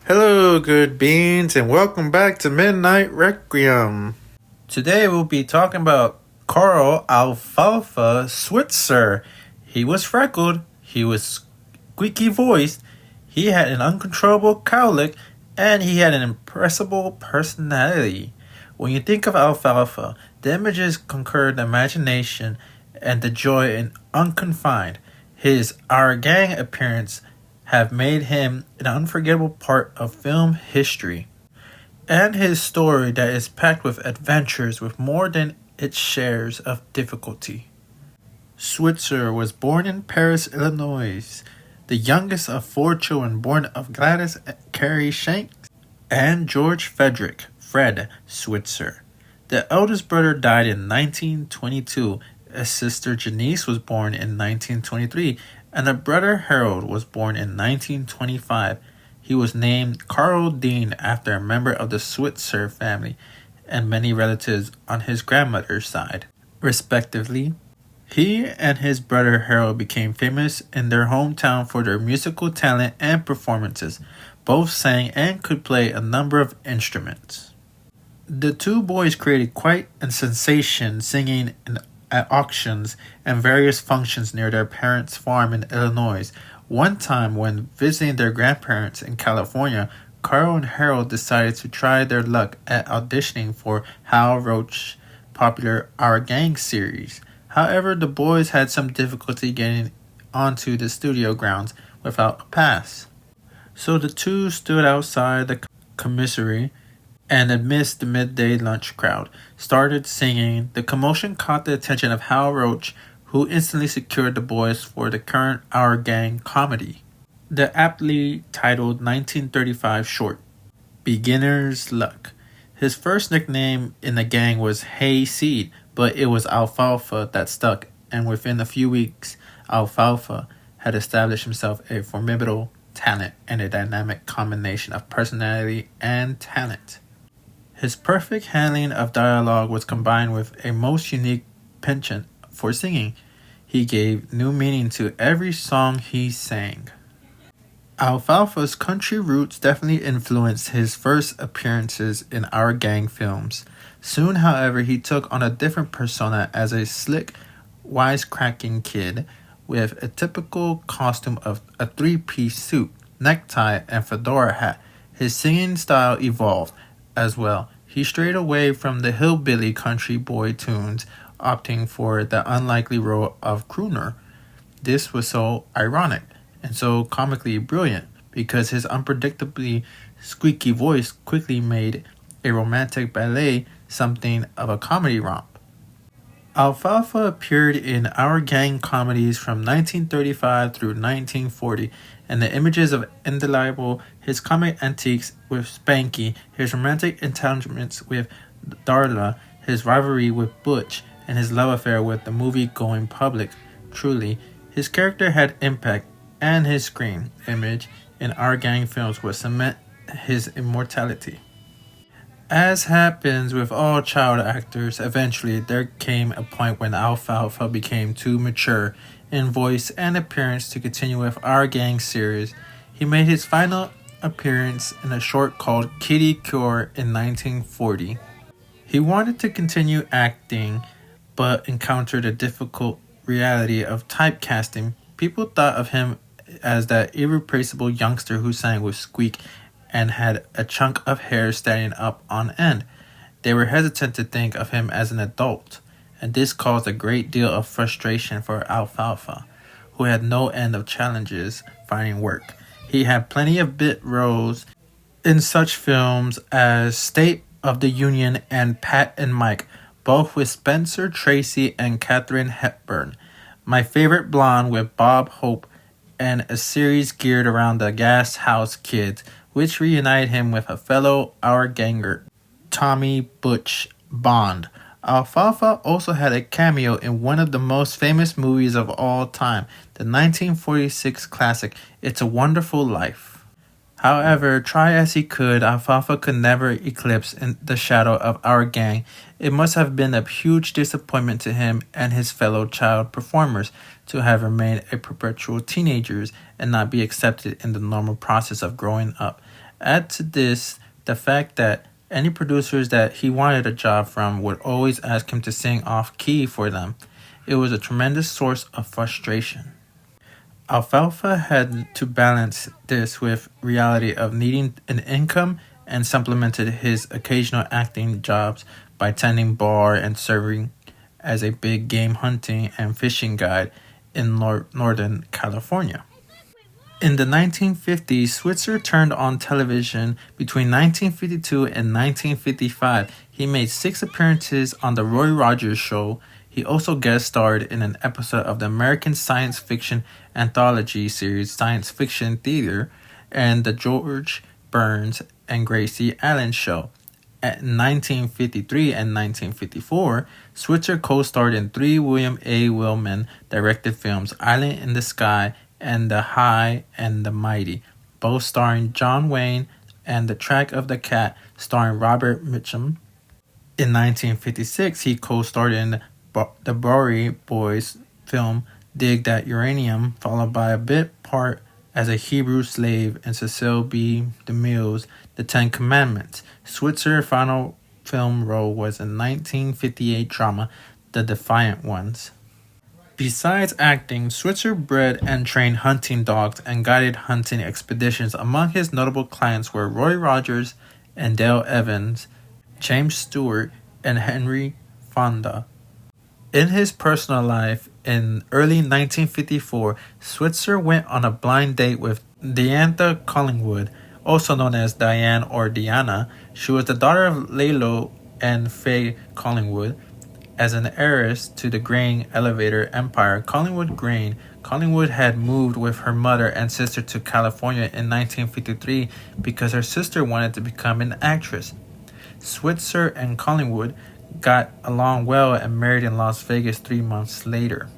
Hello, good beans, and welcome back to Midnight Requiem. Today we'll be talking about Carl Alfalfa Switzer. He was freckled, he was squeaky voiced, he had an uncontrollable cowlick, and he had an impressible personality. When you think of Alfalfa, the images conquer the imagination and the joy in unconfined. His Our Gang appearance have made him an unforgettable part of film history. And his story that is packed with adventures with more than its shares of difficulty. Switzer was born in Paris, Illinois, the youngest of four children born of Gladys Carey Shanks and George Fred Switzer. The eldest brother died in 1922. A sister Janice was born in 1923, and a brother Harold was born in 1925. He was named Carl Dean after a member of the Switzer family and many relatives on his grandmother's side, respectively. He and his brother Harold became famous in their hometown for their musical talent and performances. Both sang and could play a number of instruments. The two boys created quite a sensation singing at auctions and various functions near their parents' farm in Illinois. One time, when visiting their grandparents in California, Carl and Harold decided to try their luck at auditioning for Hal Roach's popular Our Gang series. However, the boys had some difficulty getting onto the studio grounds without a pass. So the two stood outside the commissary and amidst the midday lunch crowd, started singing. The commotion caught the attention of Hal Roach, who instantly secured the boys for the current Our Gang comedy. The aptly titled 1935 short, Beginner's Luck. His first nickname in the gang was Hayseed, but it was Alfalfa that stuck, and within a few weeks, Alfalfa had established himself a formidable talent and a dynamic combination of personality and talent. His perfect handling of dialogue was combined with a most unique penchant for singing. He gave new meaning to every song he sang. Alfalfa's country roots definitely influenced his first appearances in Our Gang films. Soon, however, he took on a different persona as a slick, wisecracking kid with a typical costume of a three-piece suit, necktie, and fedora hat. His singing style evolved as well. He strayed away from the hillbilly country boy tunes, opting for the unlikely role of crooner. This was so ironic and so comically brilliant because his unpredictably squeaky voice quickly made a romantic ballet something of a comedy romp. Alfalfa appeared in Our Gang comedies from 1935 through 1940, and the images of indelible, his comic antiques with Spanky, his romantic entangements with Darla, his rivalry with Butch, and his love affair with the movie-going public. Truly, his character had impact, and his screen image in Our Gang films would cement his immortality. As happens with all child actors, eventually there came a point when Alfalfa became too mature in voice and appearance to continue with Our Gang series. He made his final appearance in a short called Kitty Cure in 1940. He wanted to continue acting, but encountered a difficult reality of typecasting. People thought of him as that irreplaceable youngster who sang with squeak and had a chunk of hair standing up on end. They were hesitant to think of him as an adult, and this caused a great deal of frustration for Alfalfa, who had no end of challenges finding work. He had plenty of bit roles in such films as State of the Union and Pat and Mike, both with Spencer Tracy and Katharine Hepburn, My Favorite Blonde with Bob Hope, and a series geared around the Gas House Kids, which reunited him with a fellow Our Ganger, Tommy Butch Bond. Alfalfa also had a cameo in one of the most famous movies of all time, the 1946 classic It's a Wonderful Life. However, try as he could, Alfalfa could never eclipse in the shadow of Our Gang. It must have been a huge disappointment to him and his fellow child performers to have remained a perpetual teenagers and not be accepted in the normal process of growing up. Add to this the fact that any producers that he wanted a job from would always ask him to sing off key for them. It was a tremendous source of frustration. Alfalfa had to balance this with reality of needing an income and supplemented his occasional acting jobs by tending bar and serving as a big game hunting and fishing guide in Northern California. In the 1950s, Switzer turned on television between 1952 and 1955. He made 6 appearances on The Roy Rogers Show. He also guest starred in an episode of the American science fiction anthology series Science Fiction Theater and the George Burns and Gracie Allen Show. At 1953 and 1954, Switzer co-starred in 3 William A. Willman directed films, Island in the Sky and The High and the Mighty, both starring John Wayne, and The Track of the Cat, starring Robert Mitchum. In 1956, he co-starred in the Bowery Boys film Dig That Uranium, followed by a bit part as a Hebrew slave in Cecil B. DeMille's The 10 Commandments. Switzer's final film role was in 1958 drama The Defiant Ones. Besides acting, Switzer bred and trained hunting dogs and guided hunting expeditions. Among his notable clients were Roy Rogers and Dale Evans, James Stewart, and Henry Fonda. In his personal life, in early 1954, Switzer went on a blind date with Diantha Collingwood, also known as Diane or Diana. She was the daughter of Lalo and Faye Collingwood. As an heiress to the grain elevator empire, Collingwood Grain, Collingwood had moved with her mother and sister to California in 1953 because her sister wanted to become an actress. Switzer and Collingwood got along well and married in Las Vegas 3 months later.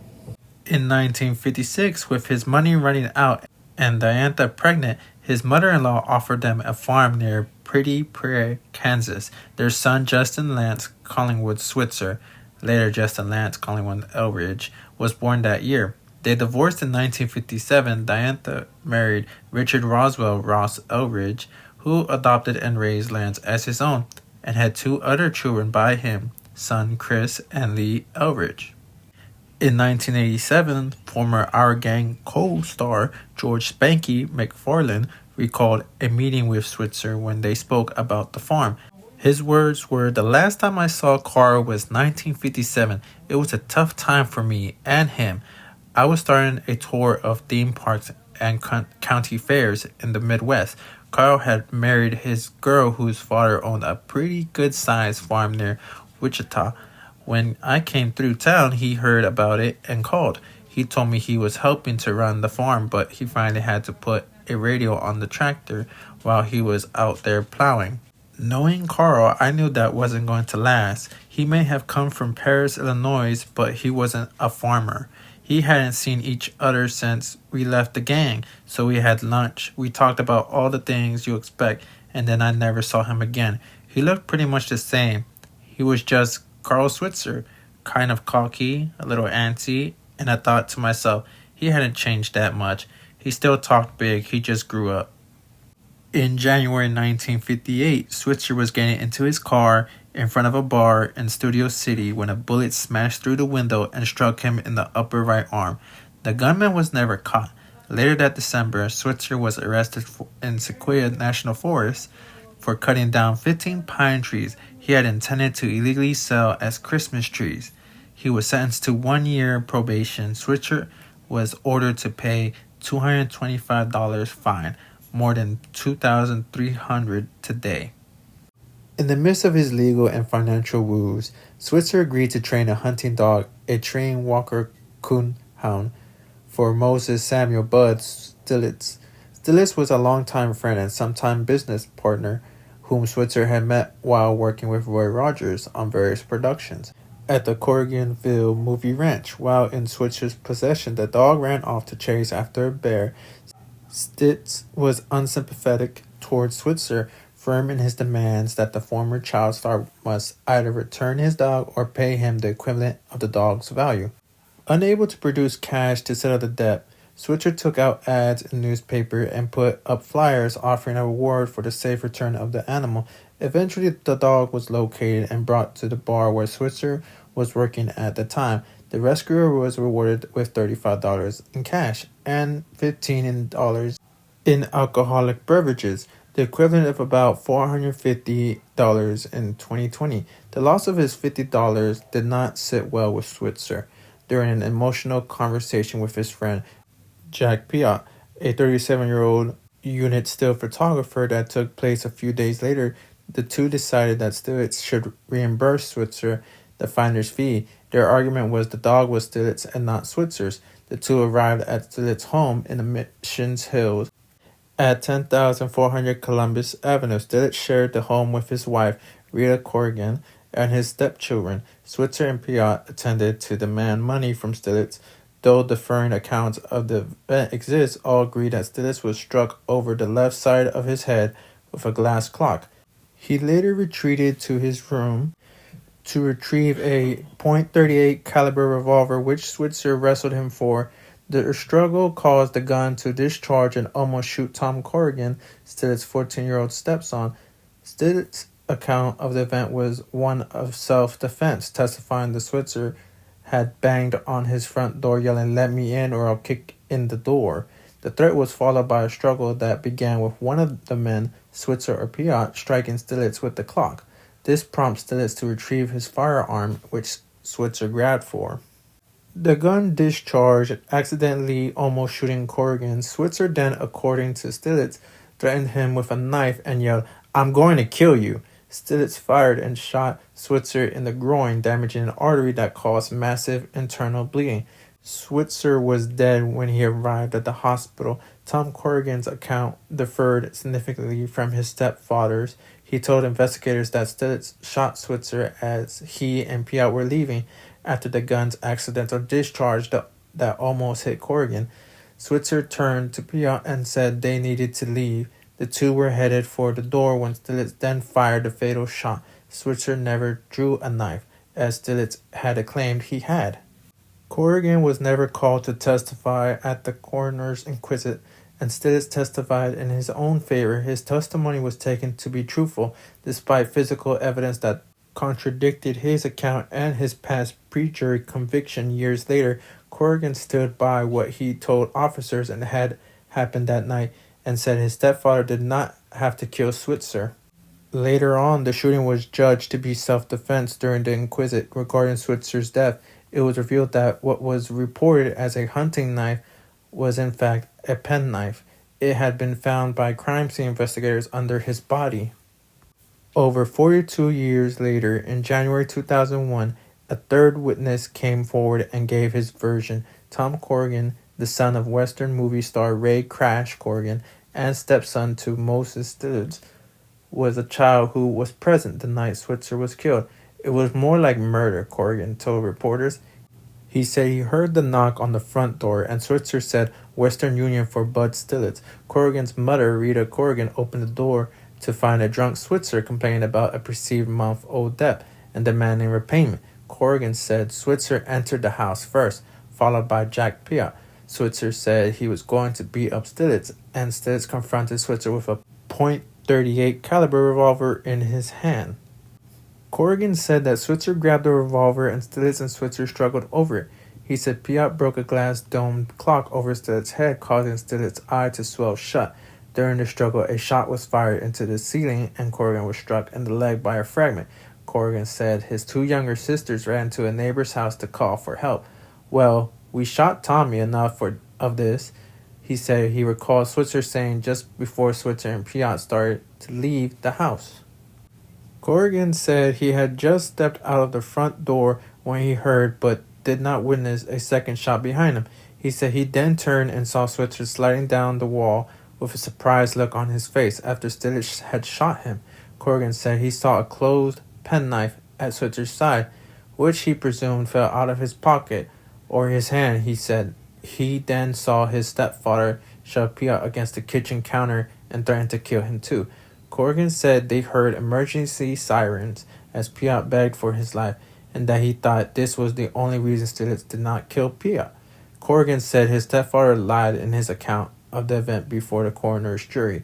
In 1956, with his money running out and Diantha pregnant, his mother-in-law offered them a farm near Pretty Prairie, Kansas. Their son, Justin Lance Collingwood Switzer, later Justin Lance Collingwood Elridge, was born that year. They divorced in 1957. Diantha married Richard Roswell Ross Elridge, who adopted and raised Lance as his own, and had 2 other children by him, son Chris and Lee Elridge. In 1987, former Our Gang co-star George Spanky McFarlane recalled a meeting with Switzer when they spoke about the farm. His words were, "The last time I saw Carl was 1957. It was a tough time for me and him. I was starting a tour of theme parks and county fairs in the Midwest. Carl had married his girl whose father owned a pretty good-sized farm near Wichita. When I came through town, he heard about it and called. He told me he was helping to run the farm, but he finally had to put a radio on the tractor while he was out there plowing. Knowing Carl, I knew that wasn't going to last. He may have come from Paris, Illinois, but he wasn't a farmer. He hadn't seen each other since we left the gang, so we had lunch. We talked about all the things you expect, and then I never saw him again. He looked pretty much the same. He was just Carl Switzer, kind of cocky, a little antsy, and I thought to myself, he hadn't changed that much. He still talked big, he just grew up." In January 1958, Switzer was getting into his car in front of a bar in Studio City when a bullet smashed through the window and struck him in the upper right arm. The gunman was never caught. Later that December, Switzer was arrested in Sequoia National Forest for cutting down 15 pine trees he had intended to illegally sell as Christmas trees. He was sentenced to 1 year probation. Switzer was ordered to pay $225 fine, more than $2,300 today. In the midst of his legal and financial woes, Switzer agreed to train a hunting dog, a trained Walker Coon Hound, for Moses Samuel Bud Stillitz. Stillitz was a longtime friend and sometime business partner whom Switzer had met while working with Roy Rogers on various productions. At the Corriganville Movie Ranch, while in Switzer's possession, the dog ran off to chase after a bear. Stitz was unsympathetic towards Switzer, firm in his demands that the former child star must either return his dog or pay him the equivalent of the dog's value. Unable to produce cash to settle the debt, Switzer took out ads in newspaper and put up flyers offering a reward for the safe return of the animal. Eventually, the dog was located and brought to the bar where Switzer was working at the time. The rescuer was rewarded with $35 in cash and $15 in alcoholic beverages, the equivalent of about $450 in 2020. The loss of his $50 did not sit well with Switzer. During an emotional conversation with his friend Jack Piot, a 37-year-old unit still photographer that took place a few days later, the two decided that Stillitz should reimburse Switzer the finder's fee. Their argument was the dog was Stillitz and not Switzer's. The two arrived at Stillitz' home in the Missions Hills at 10,400 Columbus Avenue. Stillitz shared the home with his wife, Rita Corrigan, and his stepchildren. Switzer and Piot attended to demand money from Stillitz. Though differing accounts of the event exist, all agree that Stillitz was struck over the left side of his head with a glass clock. He later retreated to his room to retrieve a .38 caliber revolver, which Switzer wrestled him for. The struggle caused the gun to discharge and almost shoot Tom Corrigan, Stilitz's 14-year-old stepson. Stilitz's account of the event was one of self-defense, testifying that Switzer had banged on his front door yelling, "Let me in or I'll kick in the door." The threat was followed by a struggle that began with one of the men, Switzer or Piot, striking Stillitz with the clock. This prompts Stillitz to retrieve his firearm, which Switzer grabbed for. The gun discharged, accidentally almost shooting Corrigan. Switzer then, according to Stillitz, threatened him with a knife and yelled, "I'm going to kill you." Stillitz fired and shot Switzer in the groin, damaging an artery that caused massive internal bleeding. Switzer was dead when he arrived at the hospital. Tom Corrigan's account differed significantly from his stepfather's. He told investigators that Stillitz shot Switzer as he and Piot were leaving after the gun's accidental discharge that almost hit Corrigan. Switzer turned to Piot and said they needed to leave. The two were headed for the door when Stillitz then fired the fatal shot. Switzer never drew a knife, as Stillitz had claimed he had. Corrigan was never called to testify at the coroner's inquisition, and Stillitz testified in his own favor. His testimony was taken to be truthful, despite physical evidence that contradicted his account and his past pre-jury conviction years later. Corrigan stood by what he told officers and had happened that night, and said his stepfather did not have to kill Switzer. Later on, the shooting was judged to be self-defense. During the inquisition regarding Switzer's death, it was revealed that what was reported as a hunting knife was in fact a penknife. It had been found by crime scene investigators under his body. Over 42 years later, in January 2001, a third witness came forward and gave his version. Tom Corrigan, the son of Western movie star Ray Crash Corrigan and stepson to Moses Stillitz, was a child who was present the night Switzer was killed. It was more like murder, Corrigan told reporters. He said he heard the knock on the front door, and Switzer said Western Union for Bud Stillitz. Corrigan's mother, Rita Corrigan, opened the door to find a drunk Switzer complaining about a perceived month-old debt and demanding repayment. Corrigan said Switzer entered the house first, followed by Jack Piot. Switzer said he was going to beat up Stillitz, and Stillitz confronted Switzer with a .38 caliber revolver in his hand. Corrigan said that Switzer grabbed the revolver and Stillitz and Switzer struggled over it. He said Piot broke a glass domed clock over Stilitz's head, causing Stilitz's eye to swell shut. During the struggle, a shot was fired into the ceiling and Corrigan was struck in the leg by a fragment. Corrigan said his two younger sisters ran to a neighbor's house to call for help. "Well, we shot Tommy enough of this," he said. He recalled Switzer saying just before Switzer and Piot started to leave the house. Corrigan said he had just stepped out of the front door when he heard but did not witness a second shot behind him. He said he then turned and saw Switzer sliding down the wall with a surprised look on his face after Stillitz had shot him. Corrigan said he saw a closed penknife at Switzer's side, which he presumed fell out of his pocket or his hand. He said he then saw his stepfather shove Piot against the kitchen counter and threatened to kill him too. Corrigan said they heard emergency sirens as Piot begged for his life, and that he thought this was the only reason Stillitz did not kill Piot. Corrigan said his stepfather lied in his account of the event before the coroner's jury.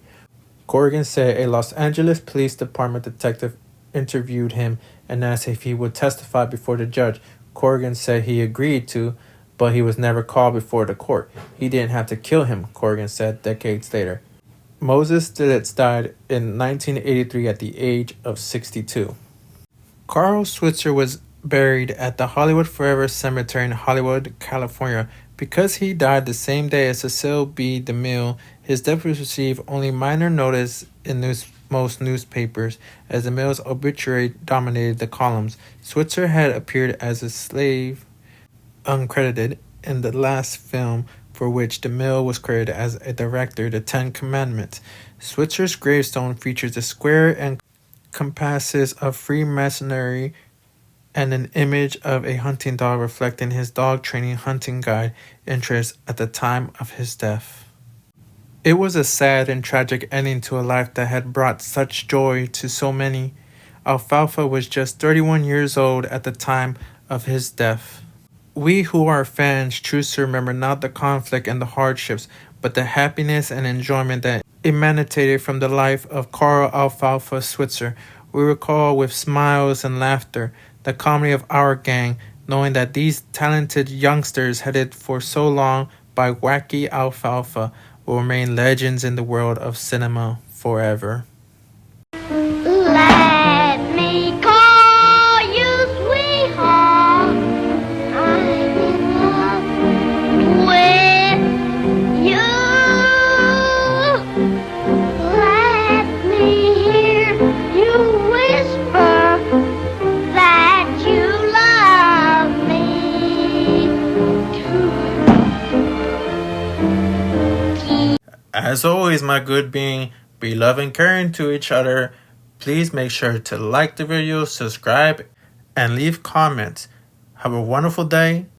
Corrigan said a Los Angeles Police Department detective interviewed him and asked if he would testify before the judge. Corrigan said he agreed to, but he was never called before the court. He didn't have to kill him, Corrigan said decades later. Moses Stilitz died in 1983 at the age of 62. Carl Switzer was buried at the Hollywood Forever Cemetery in Hollywood, California. Because he died the same day as Cecil B. DeMille, his death was received only minor notice in most newspapers, as DeMille's obituary dominated the columns. Switzer had appeared as a slave, uncredited, in the last film for which DeMille was credited as a director, The Ten Commandments. Switzer's gravestone features a square and compasses of Freemasonry and an image of a hunting dog reflecting his dog training hunting guide interests at the time of his death. It was a sad and tragic ending to a life that had brought such joy to so many. Alfalfa was just 31 years old at the time of his death. We who are fans choose to remember not the conflict and the hardships, but the happiness and enjoyment that emanated from the life of Carl Alfalfa Switzer. We recall with smiles and laughter the comedy of our gang, knowing that these talented youngsters headed for so long by wacky Alfalfa will remain legends in the world of cinema forever. Let me call you sweetheart. I'm in love with you. Let me hear you whisper that you love me too. As always, my good being, be loving and caring to each other. Please make sure to like the video, subscribe, and leave comments. Have a wonderful day.